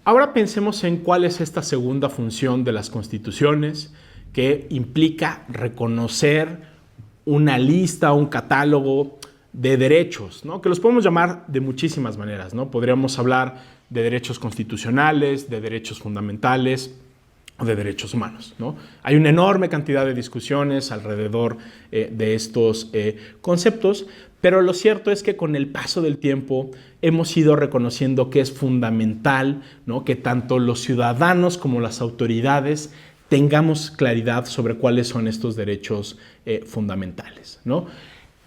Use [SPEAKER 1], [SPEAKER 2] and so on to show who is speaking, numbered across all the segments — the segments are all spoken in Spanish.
[SPEAKER 1] Ahora pensemos en cuál es esta segunda función de las constituciones, que implica reconocer una lista, un catálogo de derechos, ¿no? Que los podemos llamar de muchísimas maneras, ¿no? Podríamos hablar de derechos constitucionales, de derechos fundamentales o de derechos humanos, ¿no? Hay una enorme cantidad de discusiones alrededor de estos conceptos, pero lo cierto es que con el paso del tiempo hemos ido reconociendo que es fundamental, ¿no?, que tanto los ciudadanos como las autoridades tengamos claridad sobre cuáles son estos derechos fundamentales, ¿no?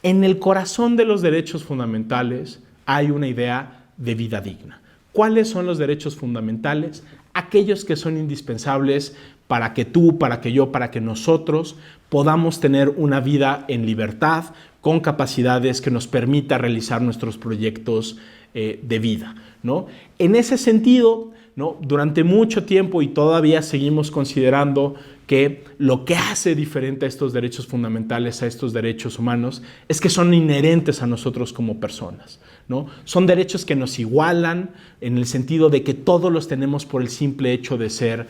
[SPEAKER 1] En el corazón de los derechos fundamentales hay una idea de vida digna. ¿Cuáles son los derechos fundamentales? Aquellos que son indispensables para que tú, para que yo, para que nosotros podamos tener una vida en libertad, con capacidades que nos permita realizar nuestros proyectos de vida, ¿no? En ese sentido, ¿no?, durante mucho tiempo y todavía seguimos considerando que lo que hace diferente a estos derechos fundamentales, a estos derechos humanos, es que son inherentes a nosotros como personas, ¿no? Son derechos que nos igualan en el sentido de que todos los tenemos por el simple hecho de ser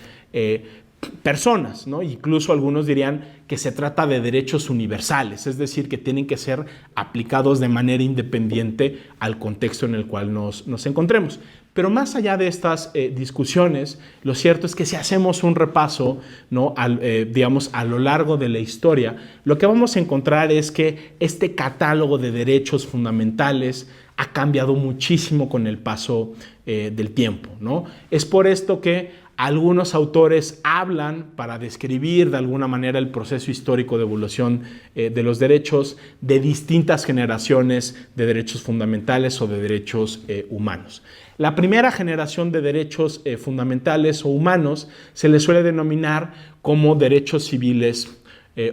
[SPEAKER 1] personas, ¿no? Incluso algunos dirían que se trata de derechos universales, es decir, que tienen que ser aplicados de manera independiente al contexto en el cual nos encontremos. Pero más allá de estas discusiones, lo cierto es que si hacemos un repaso, ¿no?, digamos, a lo largo de la historia, lo que vamos a encontrar es que este catálogo de derechos fundamentales ha cambiado muchísimo con el paso del tiempo, ¿no? Es por esto que algunos autores hablan, para describir de alguna manera el proceso histórico de evolución de los derechos, de distintas generaciones de derechos fundamentales o de derechos humanos. La primera generación de derechos fundamentales o humanos se les suele denominar como derechos civiles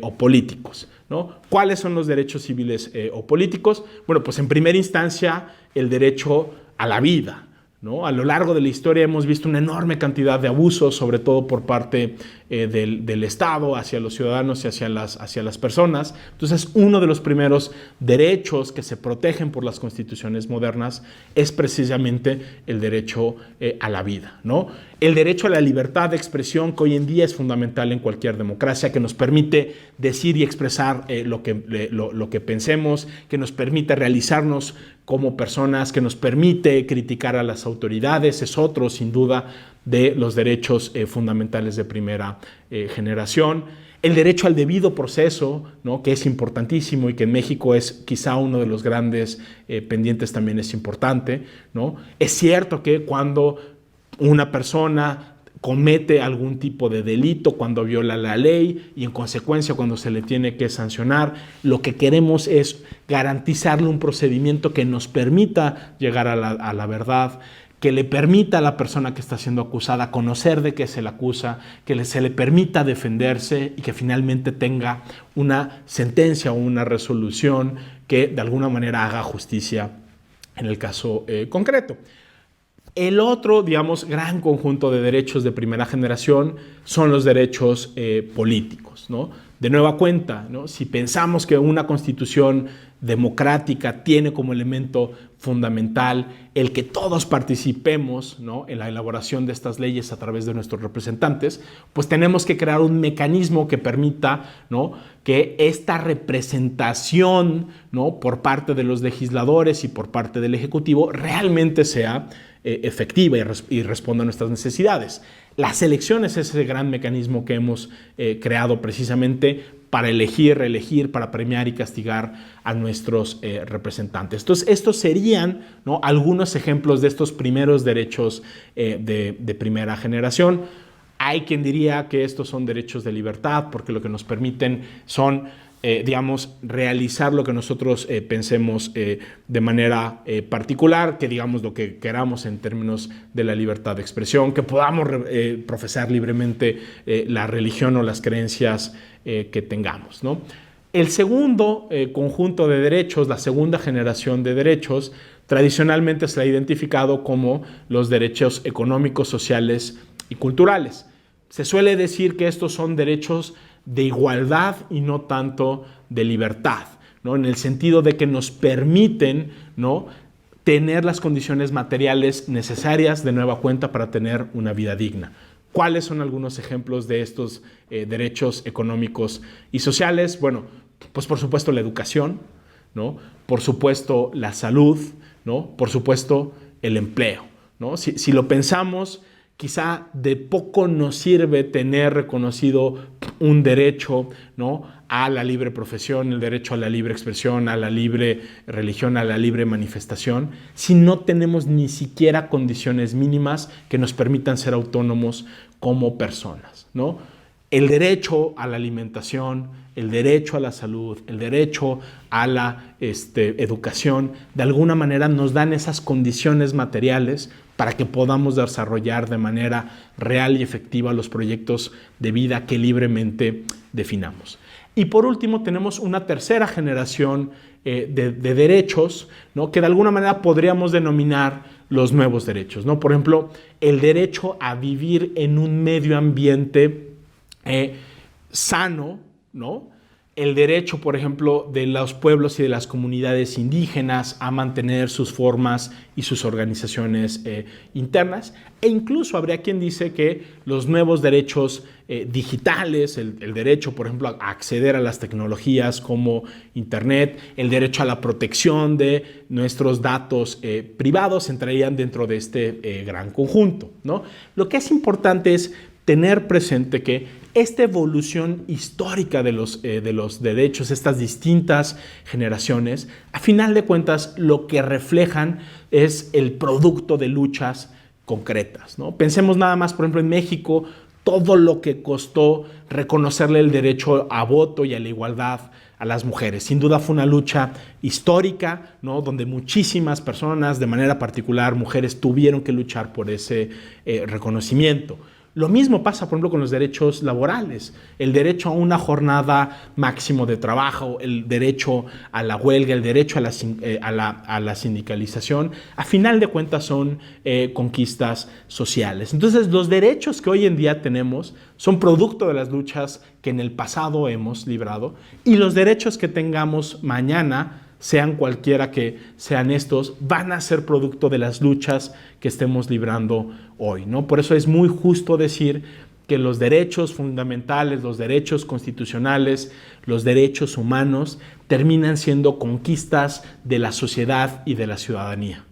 [SPEAKER 1] o políticos, ¿no? ¿Cuáles son los derechos civiles o políticos? Bueno, pues en primera instancia el derecho a la vida, ¿no? A lo largo de la historia hemos visto una enorme cantidad de abusos, sobre todo por parte del Estado hacia los ciudadanos y hacia las personas. Entonces, uno de los primeros derechos que se protegen por las constituciones modernas es precisamente el derecho a la vida, ¿no? El derecho a la libertad de expresión, que hoy en día es fundamental en cualquier democracia, que nos permite decir y expresar lo que pensemos, que nos permite realizarnos como personas, que nos permite criticar a las autoridades, es otro, sin duda, de los derechos fundamentales de primera generación. El derecho al debido proceso, ¿no?, que es importantísimo y que en México es quizá uno de los grandes pendientes, también es importante, ¿no? Es cierto que cuando una persona comete algún tipo de delito, cuando viola la ley y en consecuencia cuando se le tiene que sancionar, lo que queremos es garantizarle un procedimiento que nos permita llegar a la verdad, que le permita a la persona que está siendo acusada conocer de qué se le acusa, que se le permita defenderse y que finalmente tenga una sentencia o una resolución que de alguna manera haga justicia en el caso concreto. El otro, digamos, gran conjunto de derechos de primera generación son los derechos políticos, ¿no? De nueva cuenta, ¿no?, si pensamos que una constitución democrática tiene como elemento fundamental el que todos participemos, ¿no?, en la elaboración de estas leyes a través de nuestros representantes, pues tenemos que crear un mecanismo que permita, ¿no?, que esta representación, ¿no?, por parte de los legisladores y por parte del Ejecutivo realmente sea efectiva y responda a nuestras necesidades. Las elecciones es ese gran mecanismo que hemos creado precisamente para elegir, reelegir, para premiar y castigar a nuestros representantes. Entonces, estos serían, ¿no?, algunos ejemplos de estos primeros derechos de primera generación. Hay quien diría que estos son derechos de libertad porque lo que nos permiten son digamos, realizar lo que nosotros pensemos de manera particular, que digamos lo que queramos en términos de la libertad de expresión, que podamos profesar libremente la religión o las creencias que tengamos, ¿no? El segundo conjunto de derechos, la segunda generación de derechos, tradicionalmente se ha identificado como los derechos económicos, sociales y culturales. Se suele decir que estos son derechos de igualdad y no tanto de libertad, ¿no?, en el sentido de que nos permiten, ¿no?, tener las condiciones materiales necesarias de nueva cuenta para tener una vida digna. ¿Cuáles son algunos ejemplos de estos derechos económicos y sociales? Bueno, pues por supuesto la educación, ¿no? Por supuesto la salud, ¿no? Por supuesto el empleo, ¿no? Si lo pensamos, quizá de poco nos sirve tener reconocido un derecho, ¿no?, a la libre profesión, el derecho a la libre expresión, a la libre religión, a la libre manifestación, si no tenemos ni siquiera condiciones mínimas que nos permitan ser autónomos como personas, ¿no? El derecho a la alimentación, el derecho a la salud, el derecho a la educación, de alguna manera nos dan esas condiciones materiales para que podamos desarrollar de manera real y efectiva los proyectos de vida que libremente definamos. Y por último tenemos una tercera generación de derechos, ¿no?, que de alguna manera podríamos denominar los nuevos derechos, ¿no? Por ejemplo, el derecho a vivir en un medio ambiente sano, ¿no? El derecho, por ejemplo, de los pueblos y de las comunidades indígenas a mantener sus formas y sus organizaciones internas. E incluso habría quien dice que los nuevos derechos digitales, el derecho, por ejemplo, a acceder a las tecnologías como Internet, el derecho a la protección de nuestros datos privados, entrarían dentro de este gran conjunto, ¿no? Lo que es importante es tener presente que esta evolución histórica de los derechos, estas distintas generaciones, a final de cuentas lo que reflejan es el producto de luchas concretas, ¿no? Pensemos nada más, por ejemplo, en México, todo lo que costó reconocerle el derecho a voto y a la igualdad a las mujeres. Sin duda fue una lucha histórica, ¿no?, donde muchísimas personas, de manera particular mujeres, tuvieron que luchar por ese reconocimiento. Lo mismo pasa, por ejemplo, con los derechos laborales, el derecho a una jornada máximo de trabajo, el derecho a la huelga, el derecho a la sindicalización. A final de cuentas son conquistas sociales. Entonces, los derechos que hoy en día tenemos son producto de las luchas que en el pasado hemos librado, y los derechos que tengamos mañana, sean cualquiera que sean estos, van a ser producto de las luchas que estemos librando hoy, ¿no? Por eso es muy justo decir que los derechos fundamentales, los derechos constitucionales, los derechos humanos terminan siendo conquistas de la sociedad y de la ciudadanía.